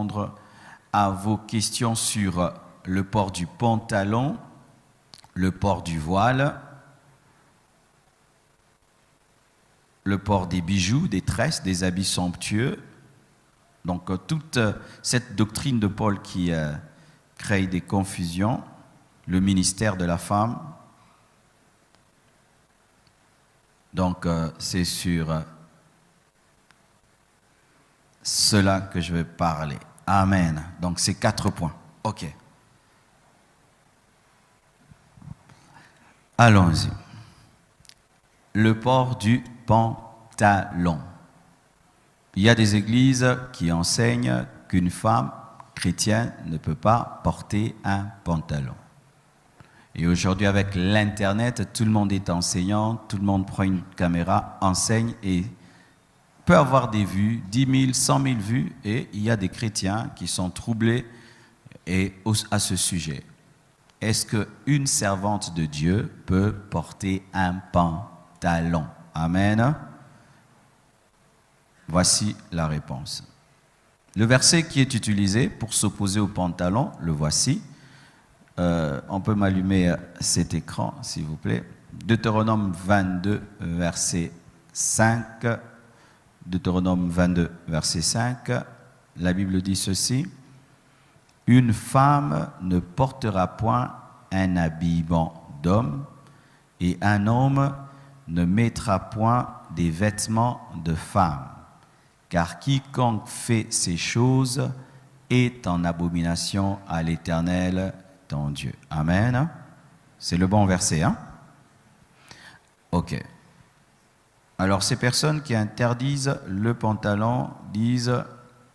répondre à vos questions sur le port du pantalon, le port du voile, le port des bijoux, des tresses, des habits somptueux. Donc toute cette doctrine de Paul qui crée des confusions, le ministère de la femme. Donc c'est sur cela que je vais parler. Amen. Donc c'est 4 points. Ok. Allons-y. Le port du pantalon. Il y a des églises qui enseignent qu'une femme chrétienne ne peut pas porter un pantalon. Et aujourd'hui, avec l'Internet, tout le monde est enseignant, tout le monde prend une caméra, enseigne et peut avoir des vues, 10 000, 100 000 vues, et il y a des chrétiens qui sont troublés à ce sujet. Est-ce qu'une servante de Dieu peut porter un pantalon? Amen. Voici la réponse. Le verset qui est utilisé pour s'opposer au pantalon, le voici. On peut m'allumer cet écran, s'il vous plaît. Deutéronome 22, verset 5. Deutéronome 22, verset 5. La Bible dit ceci. Une femme ne portera point un habillement d'homme, et un homme ne mettra point des vêtements de femme. Car quiconque fait ces choses est en abomination à l'Éternel, ton Dieu. Amen. C'est le bon verset, hein? Ok. Alors, ces personnes qui interdisent le pantalon disent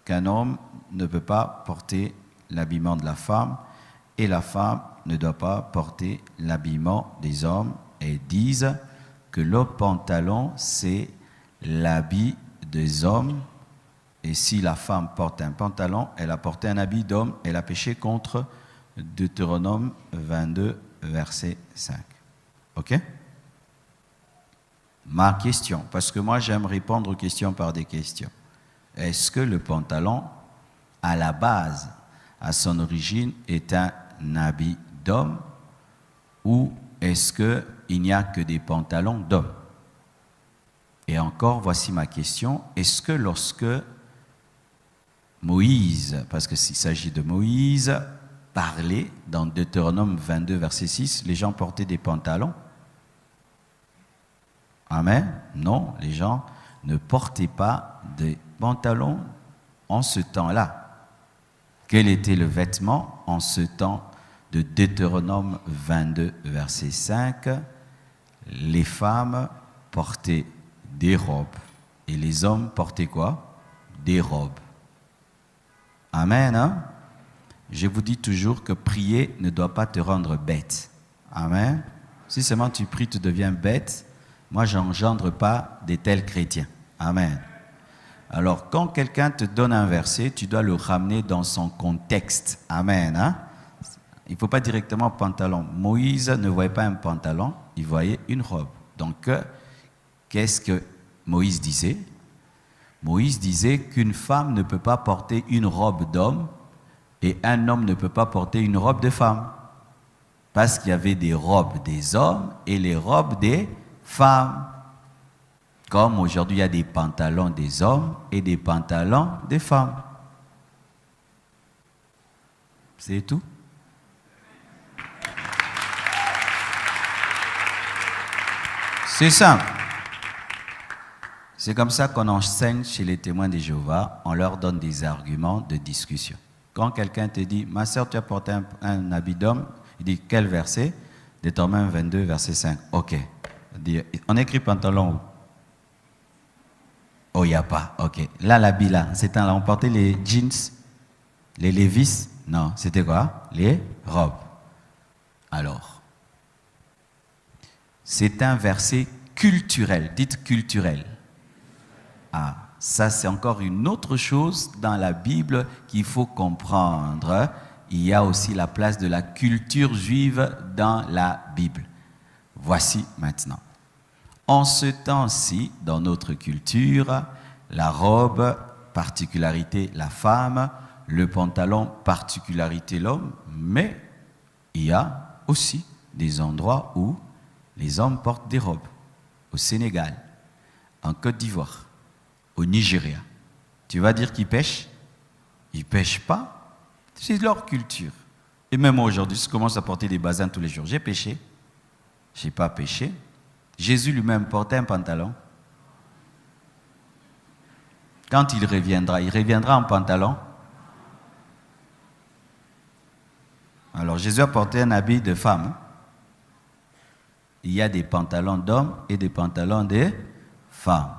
qu'un homme ne peut pas porter l'habillement de la femme et la femme ne doit pas porter l'habillement des hommes et disent que le pantalon, c'est l'habit des hommes. Et si la femme porte un pantalon, elle a porté un habit d'homme, elle a péché contre Deutéronome 22, verset 5. Ok? Ma question, parce que moi j'aime répondre aux questions par des questions. Est-ce que le pantalon, à la base, à son origine, est un habit d'homme ou est-ce qu'il n'y a que des pantalons d'hommes? Et encore, voici ma question. Est-ce que lorsque Moïse, parce qu'il s'agit de Moïse, parlait dans Deutéronome 22, verset 6, les gens portaient des pantalons? Amen? Non, les gens ne portaient pas des pantalons en ce temps-là. Quel était le vêtement en ce temps de Deutéronome 22, verset 5? Les femmes portaient des robes et les hommes portaient quoi? Des robes. Amen, hein? Je vous dis toujours que prier ne doit pas te rendre bête. Amen. Si seulement tu pries, tu deviens bête. Moi, je n'engendre pas de tels chrétiens. Amen. Alors, quand quelqu'un te donne un verset, tu dois le ramener dans son contexte. Amen. Hein? Il ne faut pas directement pantalon. Moïse ne voyait pas un pantalon, il voyait une robe. Donc, qu'est-ce que Moïse disait? Moïse disait qu'une femme ne peut pas porter une robe d'homme et un homme ne peut pas porter une robe de femme. Parce qu'il y avait des robes des hommes et les robes des femmes. Comme aujourd'hui, il y a des pantalons des hommes et des pantalons des femmes. C'est tout. C'est simple. C'est comme ça qu'on enseigne chez les témoins de Jéhovah. On leur donne des arguments de discussion. Quand quelqu'un te dit, ma sœur, tu as porté un habit d'homme, il dit, quel verset? Deutéronome 22, verset 5. Ok. On écrit pantalon où? Oh, il n'y a pas. Ok. Là, l'habit, là, c'est un, là, on portait les jeans, les Levi's. Non, c'était quoi? Les robes. Alors, c'est un verset culturel. Dites culturel. Ah, ça, c'est encore une autre chose dans la Bible qu'il faut comprendre. Il y a aussi la place de la culture juive dans la Bible. Voici maintenant. En ce temps-ci, dans notre culture, la robe, particularité la femme, le pantalon, particularité l'homme, mais il y a aussi des endroits où les hommes portent des robes. Au Sénégal, en Côte d'Ivoire, au Nigeria. Tu vas dire qu'ils pêchent? Ils ne pêchent pas. C'est leur culture. Et même moi aujourd'hui, je commence à porter des bazins tous les jours. J'ai péché? Je n'ai pas péché. Jésus lui-même portait un pantalon. Quand il reviendra en pantalon. Alors Jésus a porté un habit de femme. Il y a des pantalons d'hommes et des pantalons de femmes.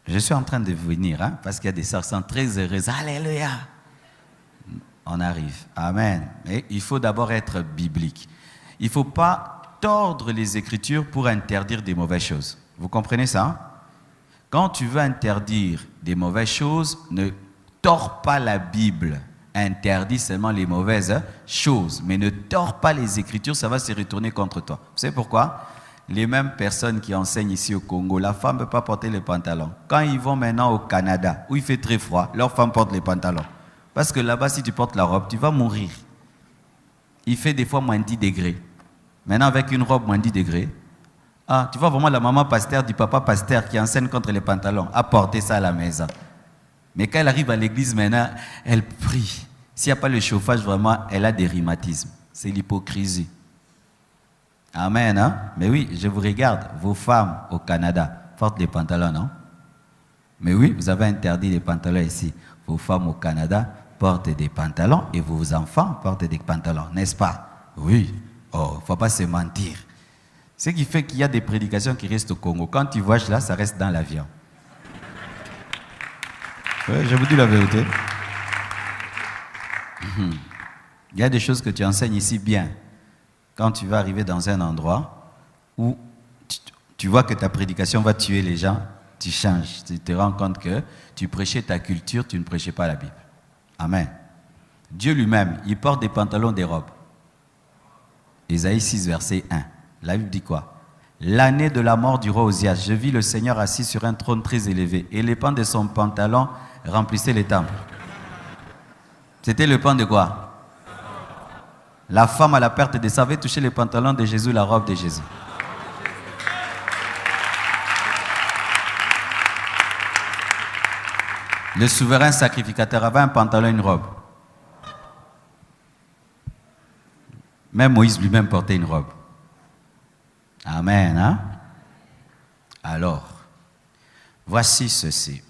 Je suis en train de venir, parce qu'il y a des sœurs qui sont très heureuses. Alléluia! On arrive. Amen. Mais il faut d'abord être biblique. Il ne faut pas tordre les Écritures pour interdire des mauvaises choses. Vous comprenez ça? Quand tu veux interdire des mauvaises choses, ne tords pas la Bible. Interdis seulement les mauvaises choses. Mais ne tords pas les Écritures, ça va se retourner contre toi. Vous savez pourquoi? Les mêmes personnes qui enseignent ici au Congo, la femme ne peut pas porter les pantalons. Quand ils vont maintenant au Canada, où il fait très froid, leur femme porte les pantalons. Parce que là-bas, si tu portes la robe, tu vas mourir. Il fait des fois moins 10 degrés. Maintenant, avec une robe moins 10 degrés, tu vois vraiment la maman pasteur du papa pasteur qui enseigne contre les pantalons, a porté ça à la maison. Mais quand elle arrive à l'église maintenant, elle prie. S'il n'y a pas le chauffage, vraiment, elle a des rhumatismes. C'est l'hypocrisie. Amen, hein? Mais oui, je vous regarde, vos femmes au Canada portent des pantalons, non? Mais oui, vous avez interdit les pantalons ici. Vos femmes au Canada portent des pantalons et vos enfants portent des pantalons, n'est-ce pas? Oui. Oh, il ne faut pas se mentir. Ce qui fait qu'il y a des prédications qui restent au Congo. Quand tu voyages là, ça reste dans l'avion. Oui, je vous dis la vérité. Il y a des choses que tu enseignes ici bien. Quand tu vas arriver dans un endroit où tu vois que ta prédication va tuer les gens, tu changes. Tu te rends compte que tu prêchais ta culture, tu ne prêchais pas la Bible. Amen. Dieu lui-même, il porte des pantalons, des robes. Ésaïe 6, verset 1. La Bible dit quoi? L'année de la mort du roi Osias, je vis le Seigneur assis sur un trône très élevé, et les pans de son pantalon remplissaient les temples. C'était le pan de quoi? La femme à la perte de sa avait touché les pantalons de Jésus, la robe de Jésus. Le souverain sacrificateur avait un pantalon et une robe. Même Moïse lui-même portait une robe. Amen, hein? Alors, voici ceci.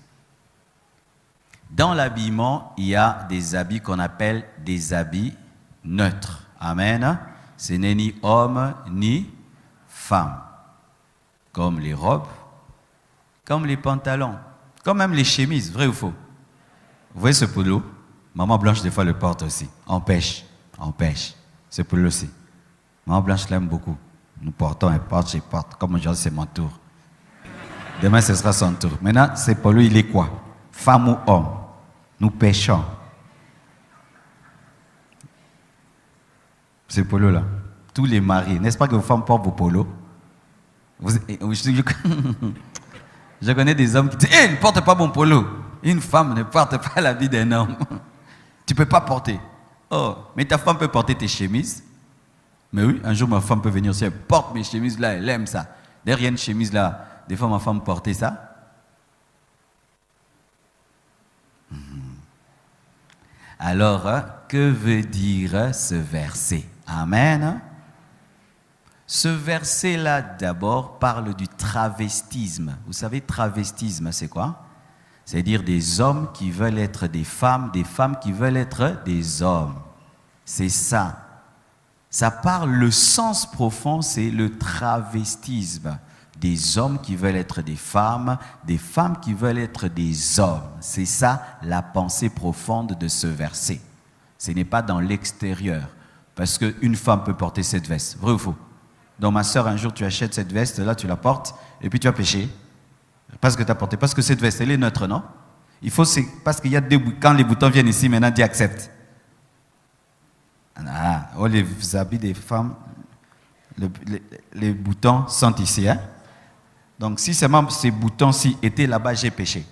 Dans l'habillement, il y a des habits qu'on appelle des habits neutres. Amen. Ce n'est ni homme ni femme. Comme les robes, comme les pantalons, comme même les chemises, vrai ou faux? Vous voyez ce polo? Maman Blanche, des fois, le porte aussi. On pêche. Ce polo aussi. Maman Blanche l'aime beaucoup. Nous portons, elle porte, je porte. Comme aujourd'hui, c'est mon tour. Demain, ce sera son tour. Maintenant, ce polo, il est quoi? Femme ou homme? Nous pêchons. Ce polo-là. Tous les maris. N'est-ce pas que vos femmes portent vos polos? Je connais des hommes qui disent « ne porte pas mon polo ». Une femme ne porte pas la vie d'un homme. Tu ne peux pas porter. Oh, mais ta femme peut porter tes chemises. Mais oui, un jour ma femme peut venir aussi, elle porte mes chemises là, elle aime ça. Derrière une chemise là, des fois ma femme portait ça. Alors, que veut dire ce verset? Amen. Ce verset-là, d'abord, parle du travestisme. Vous savez, travestisme, c'est quoi? C'est-à-dire des hommes qui veulent être des femmes qui veulent être des hommes. C'est ça. Ça parle, le sens profond, c'est le travestisme. Des hommes qui veulent être des femmes qui veulent être des hommes. C'est ça la pensée profonde de ce verset. Ce n'est pas dans l'extérieur. Parce qu'une femme peut porter cette veste. Vrai ou faux? Donc ma soeur, un jour tu achètes cette veste, là tu la portes, et puis tu as péché. Parce que tu as porté. Parce que cette veste, elle est neutre, non? Il faut, parce qu'il y a quand les boutons viennent ici, maintenant dis accepte. Les habits des femmes, les boutons sont ici. Hein? Donc si seulement ces boutons-ci étaient là-bas, j'ai péché.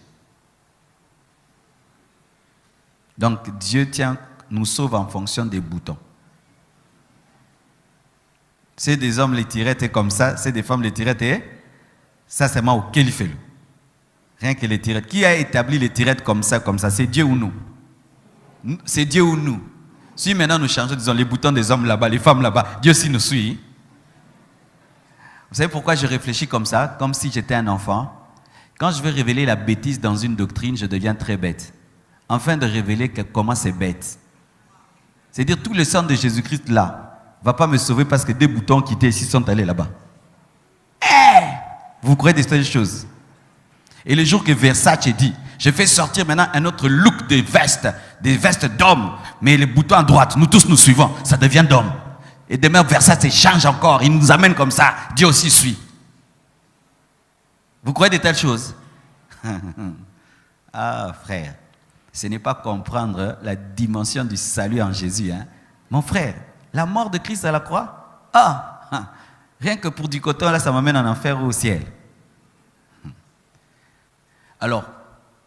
Donc Dieu nous sauve en fonction des boutons. C'est des hommes les tirettes et comme ça, c'est des femmes les tirettes et ça c'est moi au Kelifelu. Rien que les tirettes. Qui a établi les tirettes comme ça, c'est Dieu ou nous? C'est Dieu ou nous? Si maintenant nous changeons, disons, les boutons des hommes là-bas, les femmes là-bas, Dieu aussi nous suit. Vous savez pourquoi je réfléchis comme ça, comme si j'étais un enfant? Quand je veux révéler la bêtise dans une doctrine, je deviens très bête. Afin de révéler comment c'est bête. C'est-à-dire tout le sang de Jésus-Christ là ne va pas me sauver parce que des boutons qui étaient ici sont allés là-bas. Vous croyez des telles choses? Et le jour que Versace dit, je fais sortir maintenant un autre look des vestes d'hommes, mais les boutons à droite, nous tous nous suivons, ça devient d'homme. Et demain Versace change encore, il nous amène comme ça, Dieu aussi suit. Vous croyez de telles choses? Ah frère, ce n'est pas comprendre la dimension du salut en Jésus. Hein? Mon frère, la mort de Christ à la croix, rien que pour du coton, là, ça m'amène en enfer ou au ciel. Alors,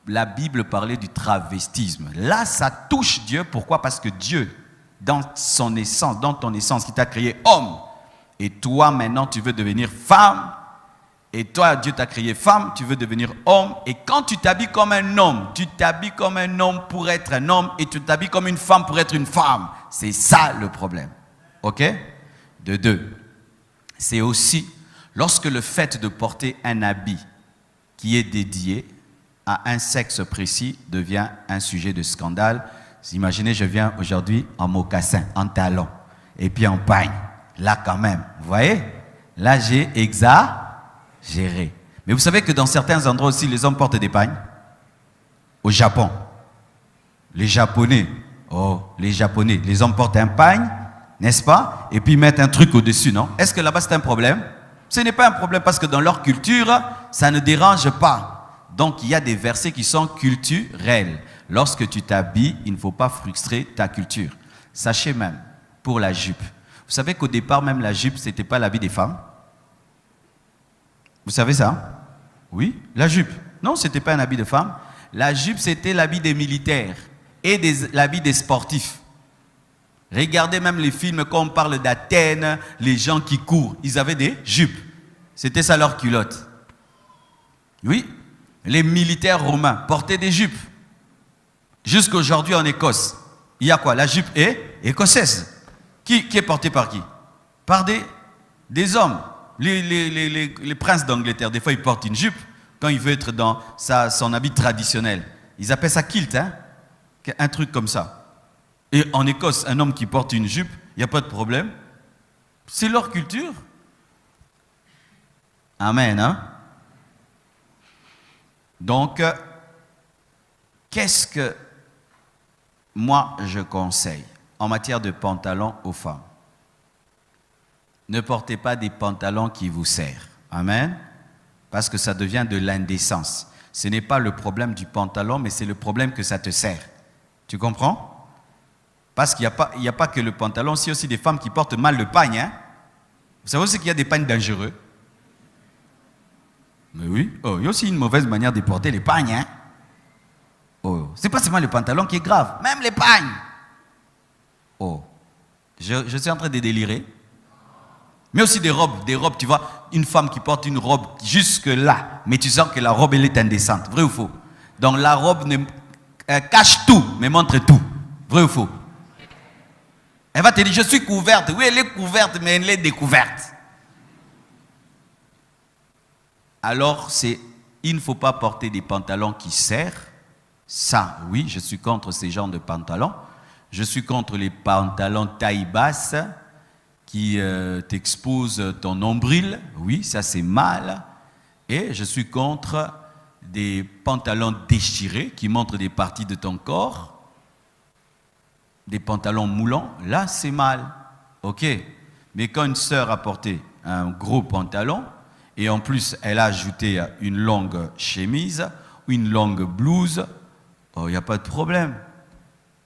la Bible parlait du travestisme. Là, ça touche Dieu. Pourquoi? Parce que Dieu, dans son essence, dans ton essence, qui t'a créé homme, et toi, maintenant, tu veux devenir femme, et toi, Dieu t'a créé femme, tu veux devenir homme, et quand tu t'habilles comme un homme, tu t'habilles comme un homme pour être un homme, et tu t'habilles comme une femme pour être une femme. C'est ça le problème. OK? De deux. C'est aussi, lorsque le fait de porter un habit qui est dédié à un sexe précis devient un sujet de scandale. Imaginez, je viens aujourd'hui en mocassin, en talon, et puis en pagne. Là quand même, vous voyez? Là j'ai exagéré. Mais vous savez que dans certains endroits aussi, les hommes portent des pagnes. Au Japon, les Japonais, les hommes portent un pagne, n'est-ce pas? Et puis ils mettent un truc au-dessus, non? Est-ce que là-bas c'est un problème? Ce n'est pas un problème parce que dans leur culture, ça ne dérange pas. Donc, il y a des versets qui sont culturels. Lorsque tu t'habilles, il ne faut pas frustrer ta culture. Sachez même, pour la jupe. Vous savez qu'au départ, même la jupe, ce n'était pas l'habit des femmes. Vous savez ça? Oui, la jupe. Non, ce n'était pas un habit de femme. La jupe, c'était l'habit des militaires et l'habit des sportifs. Regardez même les films, quand on parle d'Athènes, les gens qui courent, ils avaient des jupes. C'était ça leur culotte. Oui. Les militaires romains portaient des jupes. Jusqu'aujourd'hui en Écosse, il y a quoi? La jupe est écossaise. Qui est portée par qui? Par des hommes. Les princes d'Angleterre, des fois, ils portent une jupe quand il veut être dans son habit traditionnel. Ils appellent ça kilt, hein? Un truc comme ça. Et en Écosse, un homme qui porte une jupe, il n'y a pas de problème. C'est leur culture. Amen, hein? Donc, qu'est-ce que moi je conseille en matière de pantalons aux femmes? Ne portez pas des pantalons qui vous serrent. Amen. Parce que ça devient de l'indécence. Ce n'est pas le problème du pantalon, mais c'est le problème que ça te serre. Tu comprends? Parce qu'il n'y a pas que le pantalon, il y a aussi des femmes qui portent mal le pagne. Hein? Vous savez aussi qu'il y a des pagnes dangereux. Mais oui, il y a aussi une mauvaise manière de porter les pagnes. Hein? C'est pas seulement le pantalon qui est grave, même les pagnes. Je suis en train de délirer. Mais aussi des robes, tu vois, une femme qui porte une robe jusque là, mais tu sens que la robe elle est indécente, vrai ou faux? Donc la robe cache tout, mais montre tout, vrai ou faux? Elle va te dire, je suis couverte. Oui, elle est couverte, mais elle est découverte. Alors, il ne faut pas porter des pantalons qui serrent. Ça, oui, je suis contre ces genres de pantalons. Je suis contre les pantalons taille basse qui t'exposent ton nombril. Oui, ça c'est mal. Et je suis contre des pantalons déchirés qui montrent des parties de ton corps. Des pantalons moulants, là c'est mal. Ok. Mais quand une sœur a porté un gros pantalon, et en plus, elle a ajouté une longue chemise ou une longue blouse. Il n'y a pas de problème.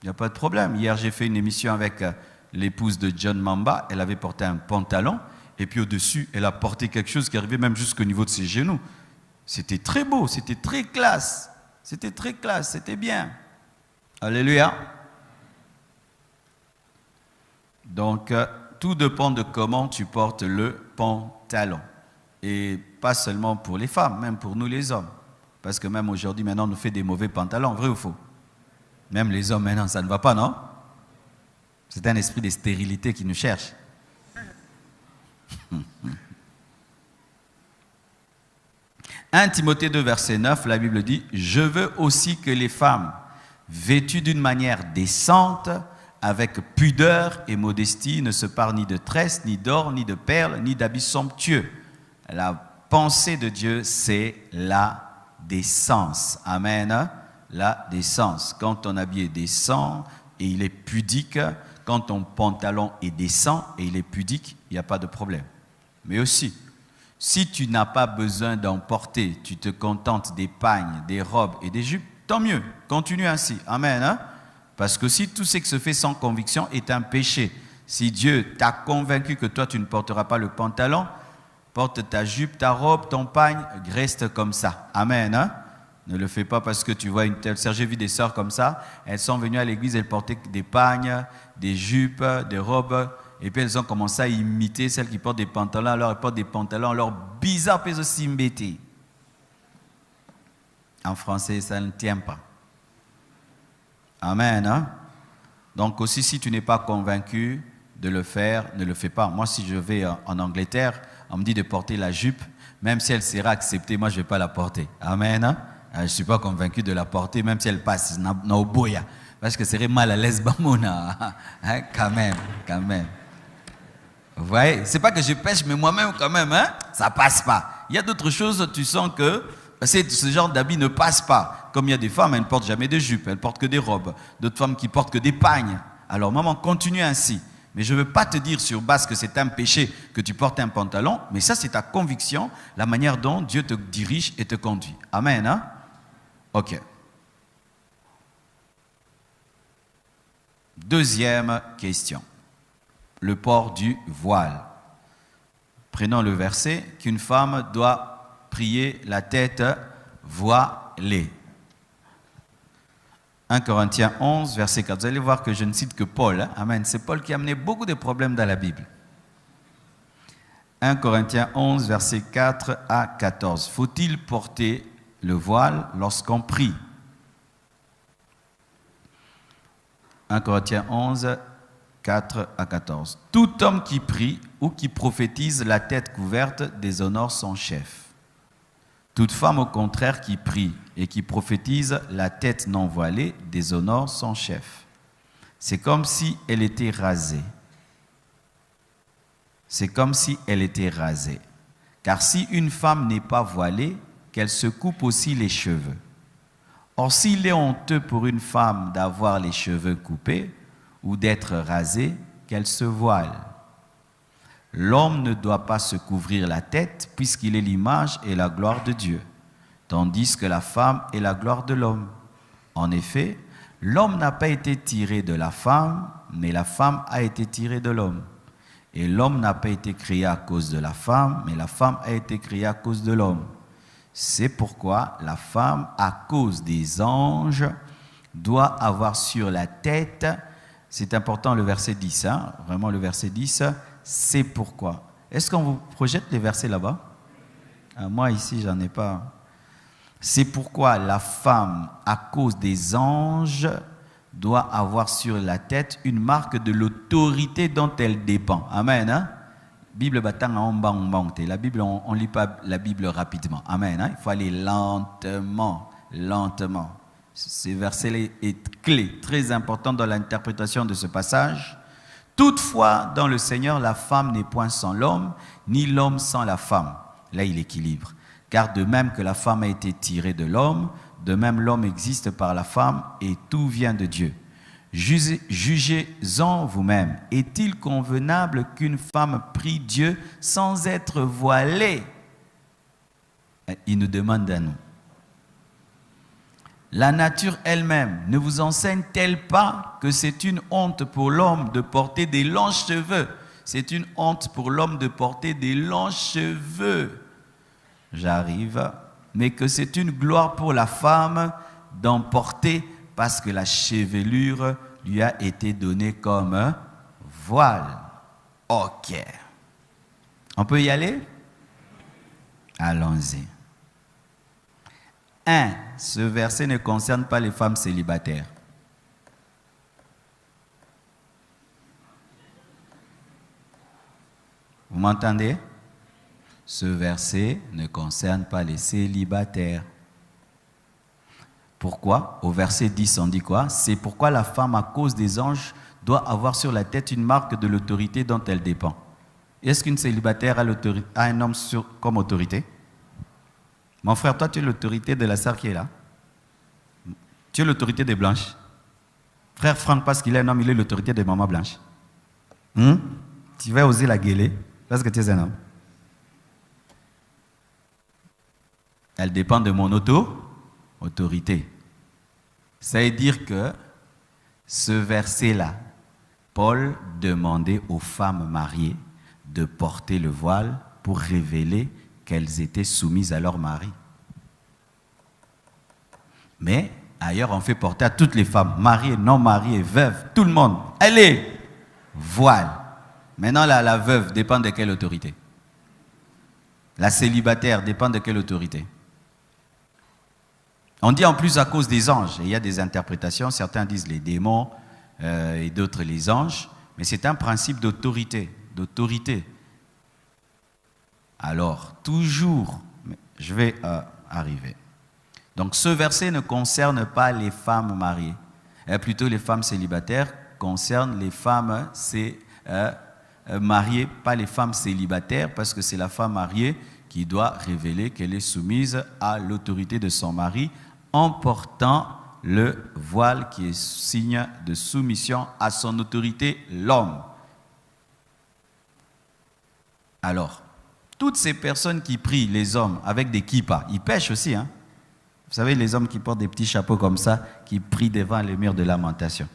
Il n'y a pas de problème. Hier, j'ai fait une émission avec l'épouse de John Mamba. Elle avait porté un pantalon. Et puis au-dessus, elle a porté quelque chose qui arrivait même jusqu'au niveau de ses genoux. C'était très beau, c'était très classe. C'était très classe, c'était bien. Alléluia. Donc, tout dépend de comment tu portes le pantalon. Et pas seulement pour les femmes, même pour nous les hommes. Parce que même aujourd'hui, maintenant, on nous fait des mauvais pantalons, vrai ou faux? Même les hommes, maintenant, ça ne va pas, non? C'est un esprit de stérilité qui nous cherche. 1 Timothée 2, verset 9, la Bible dit « Je veux aussi que les femmes, vêtues d'une manière décente, avec pudeur et modestie, ne se parent ni de tresses, ni d'or, ni de perles, ni d'habits somptueux. » La pensée de Dieu, c'est la décence. Amen. La décence. Quand ton habit est décent et il est pudique, quand ton pantalon est décent et il est pudique, il n'y a pas de problème. Mais aussi, si tu n'as pas besoin d'en porter, tu te contentes des pagnes, des robes et des jupes, tant mieux. Continue ainsi. Amen. Hein? Parce que si tout ce qui se fait sans conviction est un péché, si Dieu t'a convaincu que toi tu ne porteras pas le pantalon, porte ta jupe, ta robe, ton pagne, reste comme ça. Amen. Hein? Ne le fais pas parce que tu vois une telle... J'ai vu des sœurs comme ça, elles sont venues à l'église, elles portaient des pagnes, des jupes, des robes, et puis elles ont commencé à imiter celles qui portent des pantalons, alors elles portent des pantalons, alors bizarre, puis aussi mbêté. En français, ça ne tient pas. Amen. Hein? Donc aussi, si tu n'es pas convaincu de le faire, ne le fais pas. Moi, si je vais en Angleterre, on me dit de porter la jupe, même si elle sera acceptée, moi je ne vais pas la porter. Amen. Hein? Je ne suis pas convaincu de la porter, même si elle passe dans boya, parce que c'est mal à l'aise, hein? Quand même. Vous voyez, c'est pas que je pêche, mais moi-même quand même, hein? Ça passe pas. Il y a d'autres choses, tu sens que ce genre d'habit ne passe pas. Comme il y a des femmes, elles ne portent jamais de jupe, elles portent que des robes. D'autres femmes qui portent que des pagnes. Alors maman, continue ainsi. Mais je ne veux pas te dire sur base que c'est un péché que tu portes un pantalon, mais ça c'est ta conviction, la manière dont Dieu te dirige et te conduit. Amen. Hein? Ok. Deuxième question. Le port du voile. Prenons le verset qu'une femme doit prier la tête voilée. 1 Corinthiens 11, verset 4. Vous allez voir que je ne cite que Paul. Hein? Amen. C'est Paul qui a amené beaucoup de problèmes dans la Bible. 1 Corinthiens 11, verset 4 à 14. Faut-il porter le voile lorsqu'on prie? 1 Corinthiens 11, 4 à 14. Tout homme qui prie ou qui prophétise la tête couverte déshonore son chef. Toute femme au contraire qui prie et qui prophétise la tête non voilée déshonore son chef. C'est comme si elle était rasée. C'est comme si elle était rasée. Car si une femme n'est pas voilée, qu'elle se coupe aussi les cheveux. Or, s'il est honteux pour une femme d'avoir les cheveux coupés ou d'être rasée, qu'elle se voile. L'homme ne doit pas se couvrir la tête puisqu'il est l'image et la gloire de Dieu, tandis que la femme est la gloire de l'homme. En effet, l'homme n'a pas été tiré de la femme, mais la femme a été tirée de l'homme. Et l'homme n'a pas été créé à cause de la femme, mais la femme a été créée à cause de l'homme. C'est pourquoi la femme, à cause des anges, doit avoir sur la tête, c'est important le verset 10, hein, vraiment le verset 10, c'est pourquoi. Est-ce qu'on vous projette les versets là-bas? Moi ici, j'en ai pas. C'est pourquoi la femme, à cause des anges, doit avoir sur la tête une marque de l'autorité dont elle dépend. Amen. Hein? Bible battant en bang. La Bible, on lit pas la Bible rapidement. Amen. Hein? Il faut aller lentement. Ce verset est clé, très important dans l'interprétation de ce passage. Toutefois, dans le Seigneur, la femme n'est point sans l'homme, ni l'homme sans la femme. Là, il équilibre. Car de même que la femme a été tirée de l'homme, de même l'homme existe par la femme et tout vient de Dieu. Jugez-en vous-même. Est-il convenable qu'une femme prie Dieu sans être voilée? Il nous demande à nous. La nature elle-même ne vous enseigne-t-elle pas que c'est une honte pour l'homme de porter des longs cheveux? C'est une honte pour l'homme de porter des longs cheveux. J'arrive. Mais que c'est une gloire pour la femme d'en porter parce que la chevelure lui a été donnée comme un voile. Ok. On peut y aller? Allons-y. 1. Ce verset ne concerne pas les femmes célibataires. Vous m'entendez? Ce verset ne concerne pas les célibataires. Pourquoi? Au verset 10, on dit quoi? C'est pourquoi la femme, à cause des anges, doit avoir sur la tête une marque de l'autorité dont elle dépend. Est-ce qu'une célibataire a un homme comme autorité? Mon frère, toi, tu es l'autorité de la sœur qui est là. Tu es l'autorité des blanches. Frère Franck, parce qu'il est un homme, il est l'autorité des mamans blanches. Tu vas oser la gueuler parce que tu es un homme. Elle dépend de mon autorité. Ça veut dire que ce verset-là, Paul demandait aux femmes mariées de porter le voile pour révéler qu'elles étaient soumises à leur mari. Mais ailleurs, on fait porter à toutes les femmes, mariées, non mariées, veuves, tout le monde. Allez, voile. Maintenant, la veuve dépend de quelle autorité? La célibataire dépend de quelle autorité? On dit en plus à cause des anges. Et il y a des interprétations, certains disent les démons et d'autres les anges. Mais c'est un principe d'autorité. Alors, toujours, je vais arriver. Donc, ce verset ne concerne pas les femmes mariées. Plutôt, les femmes célibataires concernent les femmes mariées, pas les femmes célibataires, parce que c'est la femme mariée qui doit révéler qu'elle est soumise à l'autorité de son mari en portant le voile qui est signe de soumission à son autorité, l'homme. Alors, toutes ces personnes qui prient, les hommes, avec des kippas, ils pêchent aussi. Hein? Vous savez, les hommes qui portent des petits chapeaux comme ça, qui prient devant les murs de lamentation.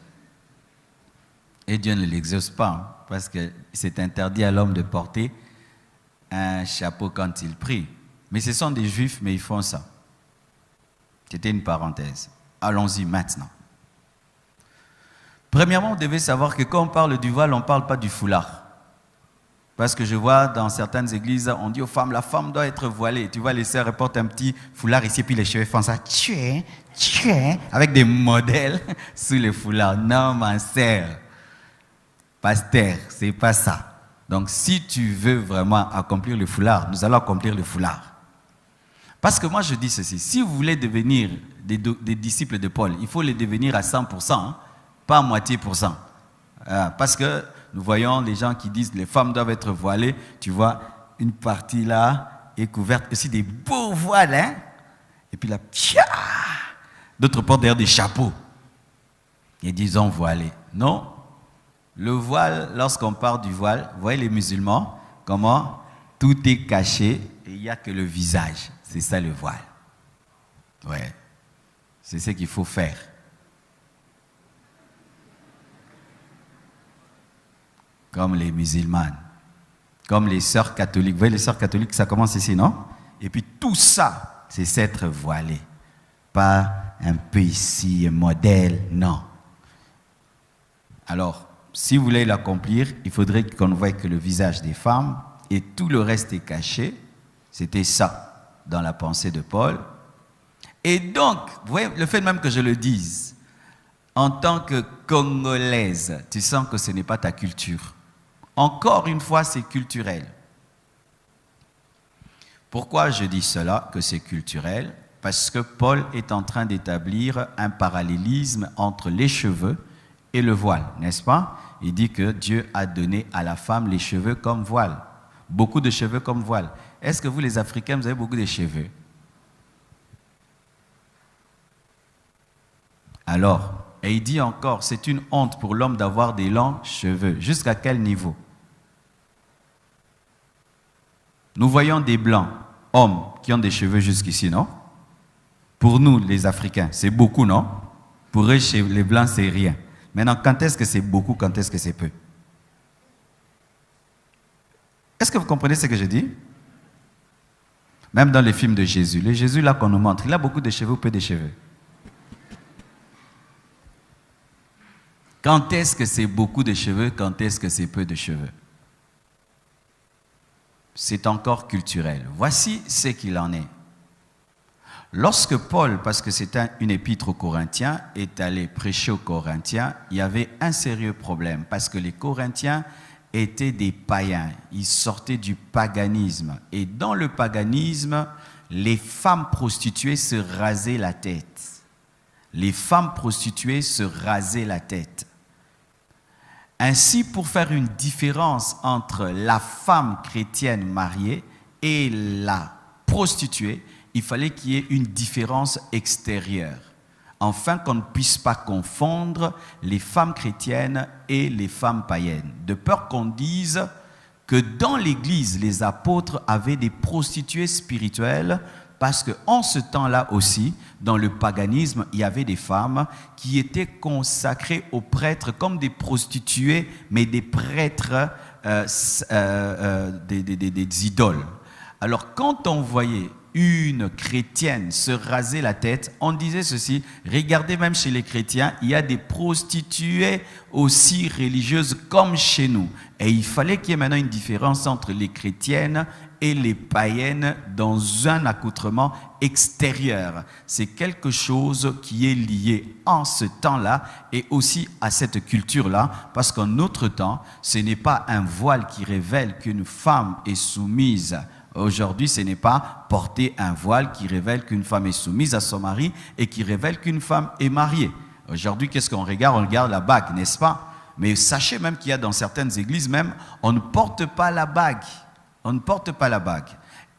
Et Dieu ne l'exauce pas, hein, parce que c'est interdit à l'homme de porter un chapeau quand il prie. Mais ce sont des juifs, mais ils font ça. C'était une parenthèse. Allons-y maintenant. Premièrement, vous devez savoir que quand on parle du voile, on ne parle pas du foulard. Parce que je vois dans certaines églises, on dit aux femmes, la femme doit être voilée. Tu vois, les sœurs portent un petit foulard ici, puis les cheveux font ça, avec des modèles sous les foulards. Non, ma sœur, pasteur, c'est pas ça. Donc, si tu veux vraiment accomplir le foulard, nous allons accomplir le foulard. Parce que moi, je dis ceci, si vous voulez devenir des disciples de Paul, il faut les devenir à 100%, hein, pas à moitié pour cent. Parce que nous voyons les gens qui disent les femmes doivent être voilées. Tu vois, une partie là est couverte aussi des beaux voiles. Hein? Et puis là, d'autres portent d'ailleurs des chapeaux. Et disons voilées. Non. Le voile, lorsqu'on parle du voile, vous voyez les musulmans, comment tout est caché et il n'y a que le visage. C'est ça le voile. Ouais. C'est ce qu'il faut faire. Comme les musulmanes, comme les sœurs catholiques. Vous voyez les sœurs catholiques, ça commence ici, non? Et puis tout ça, c'est s'être voilé. Pas un peu ici, un modèle, non. Alors, si vous voulez l'accomplir, il faudrait qu'on ne voie que le visage des femmes et tout le reste est caché. C'était ça dans la pensée de Paul. Et donc, vous voyez, le fait même que je le dise, en tant que Congolaise, tu sens que ce n'est pas ta culture. Encore une fois, c'est culturel. Pourquoi je dis cela, que c'est culturel? Parce que Paul est en train d'établir un parallélisme entre les cheveux et le voile, n'est-ce pas? Il dit que Dieu a donné à la femme les cheveux comme voile. Beaucoup de cheveux comme voile. Est-ce que vous, les Africains, vous avez beaucoup de cheveux? Alors, et il dit encore, c'est une honte pour l'homme d'avoir des longs cheveux. Jusqu'à quel niveau? Nous voyons des blancs, hommes, qui ont des cheveux jusqu'ici, non? Pour nous, les Africains, c'est beaucoup, non? Pour eux, chez les blancs, c'est rien. Maintenant, quand est-ce que c'est beaucoup, quand est-ce que c'est peu? Est-ce que vous comprenez ce que je dis? Même dans les films de Jésus, le Jésus là qu'on nous montre, il a beaucoup de cheveux ou peu de cheveux? Quand est-ce que c'est beaucoup de cheveux? Quand est-ce que c'est peu de cheveux? C'est encore culturel. Voici ce qu'il en est. Lorsque Paul, parce que c'est une épître aux Corinthiens, est allé prêcher aux Corinthiens, il y avait un sérieux problème, parce que les Corinthiens étaient des païens, ils sortaient du paganisme. Et dans le paganisme, les femmes prostituées se rasaient la tête. Les femmes prostituées se rasaient la tête. Ainsi, pour faire une différence entre la femme chrétienne mariée et la prostituée, il fallait qu'il y ait une différence extérieure, afin qu'on ne puisse pas confondre les femmes chrétiennes et les femmes païennes, de peur qu'on dise que dans l'Église, les apôtres avaient des prostituées spirituelles, parce qu'en ce temps-là aussi, dans le paganisme, il y avait des femmes qui étaient consacrées aux prêtres comme des prostituées, mais des prêtres, des idoles. Alors quand on voyait une chrétienne se raser la tête, on disait ceci, regardez même chez les chrétiens, il y a des prostituées aussi religieuses comme chez nous. Et il fallait qu'il y ait maintenant une différence entre les chrétiennes et les païennes dans un accoutrement extérieur. C'est quelque chose qui est lié en ce temps-là et aussi à cette culture-là, parce qu'en notre temps, ce n'est pas un voile qui révèle qu'une femme est soumise. Aujourd'hui, ce n'est pas porter un voile qui révèle qu'une femme est soumise à son mari et qui révèle qu'une femme est mariée. Aujourd'hui, qu'est-ce qu'on regarde? On regarde la bague, n'est-ce pas? Mais sachez même qu'il y a dans certaines églises même, on ne porte pas la bague. On ne porte pas la bague.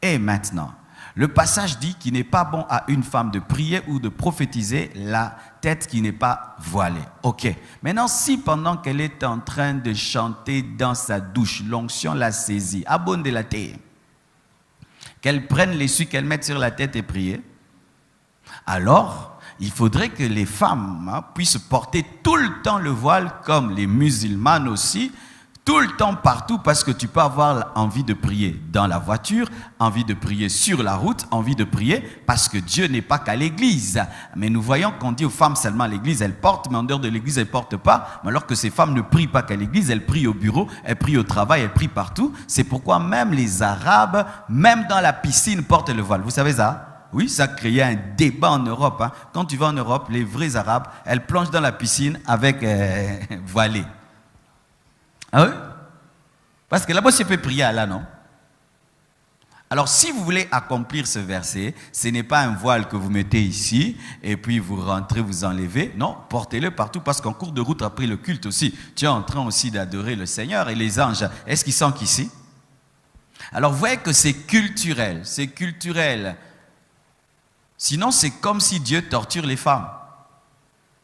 Et maintenant, le passage dit qu'il n'est pas bon à une femme de prier ou de prophétiser la tête qui n'est pas voilée. Ok. Maintenant, si pendant qu'elle est en train de chanter dans sa douche, l'onction la saisit, abonne de la terre, qu'elle prenne l'essuie, qu'elle mette sur la tête et prier, alors il faudrait que les femmes puissent porter tout le temps le voile, comme les musulmanes aussi, tout le temps partout, parce que tu peux avoir envie de prier dans la voiture, envie de prier sur la route, envie de prier parce que Dieu n'est pas qu'à l'église. Mais nous voyons qu'on dit aux femmes seulement à l'église, elles portent, mais en dehors de l'église, elles ne portent pas. Mais alors que ces femmes ne prient pas qu'à l'église, elles prient au bureau, elles prient au travail, elles prient partout. C'est pourquoi même les Arabes, même dans la piscine, portent le voile. Vous savez ça? Oui, ça créait un débat en Europe. Quand tu vas en Europe, les vrais Arabes, elles plongent dans la piscine avec voilé. Ah oui? Parce que là-bas, tu peux prier à Allah, non? Alors, si vous voulez accomplir ce verset, ce n'est pas un voile que vous mettez ici, et puis vous rentrez, vous enlevez. Non, portez-le partout, parce qu'en cours de route, après le culte aussi, tu es en train aussi d'adorer le Seigneur, et les anges, est-ce qu'ils sont ici? Alors, vous voyez que c'est culturel, c'est culturel. Sinon, c'est comme si Dieu torture les femmes,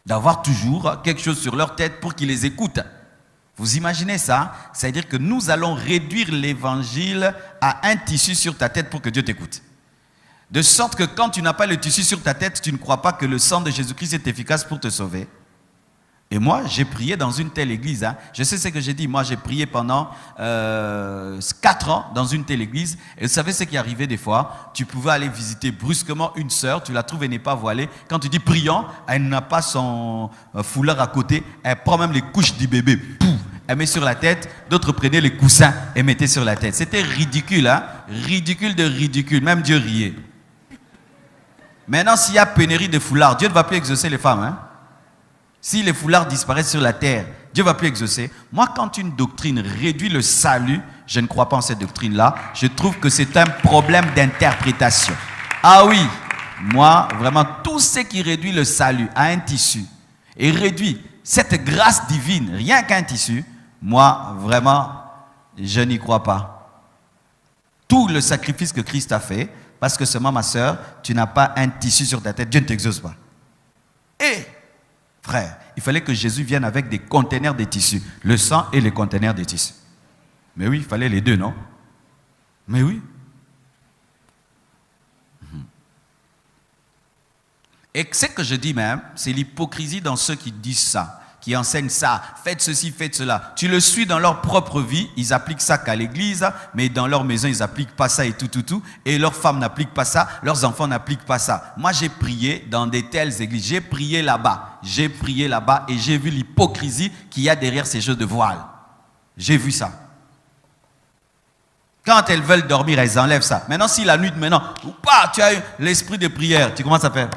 d'avoir toujours quelque chose sur leur tête pour qu'ils les écoutent. Vous imaginez ça? C'est-à-dire que nous allons réduire l'évangile à un tissu sur ta tête pour que Dieu t'écoute. De sorte que quand tu n'as pas le tissu sur ta tête, tu ne crois pas que le sang de Jésus-Christ est efficace pour te sauver. Et moi, j'ai prié dans une telle église. Je sais ce que j'ai dit. Moi, j'ai prié pendant 4 ans dans une telle église. Et vous savez ce qui arrivait des fois? Tu pouvais aller visiter brusquement une sœur, tu la trouves, elle n'est pas voilée. Quand tu dis prions, elle n'a pas son foulard à côté. Elle prend même les couches du bébé. Pouf, elle met sur la tête. D'autres prenaient les coussins et mettaient sur la tête. C'était ridicule, hein? Ridicule de ridicule. Même Dieu riait. Maintenant, s'il y a pénurie de foulards, Dieu ne va plus exaucer les femmes, hein? Si les foulards disparaissent sur la terre, Dieu ne va plus exaucer. Moi, quand une doctrine réduit le salut, je ne crois pas en cette doctrine-là. Je trouve que c'est un problème d'interprétation. Ah oui, moi, vraiment, tout ce qui réduit le salut à un tissu et réduit cette grâce divine, rien qu'à un tissu, moi, vraiment, je n'y crois pas. Tout le sacrifice que Christ a fait, parce que seulement, ma soeur, tu n'as pas un tissu sur ta tête, Dieu ne t'exauce pas. Et frère, il fallait que Jésus vienne avec des conteneurs de tissus, le sang et les conteneurs de tissus. Mais oui, il fallait les deux, non? Mais oui. Et ce que je dis même, c'est l'hypocrisie dans ceux qui disent ça. qui enseignent ça, faites ceci, faites cela. Tu le suis dans leur propre vie, ils appliquent ça qu'à l'église, mais dans leur maison, ils n'appliquent pas ça et tout. Et leurs femmes n'appliquent pas ça, leurs enfants n'appliquent pas ça. Moi, j'ai prié dans des telles églises, j'ai prié là-bas et j'ai vu l'hypocrisie qu'il y a derrière ces jeux de voile. J'ai vu ça. Quand elles veulent dormir, elles enlèvent ça. Maintenant, si la nuit, ou pas, tu as eu l'esprit de prière, tu commences à faire.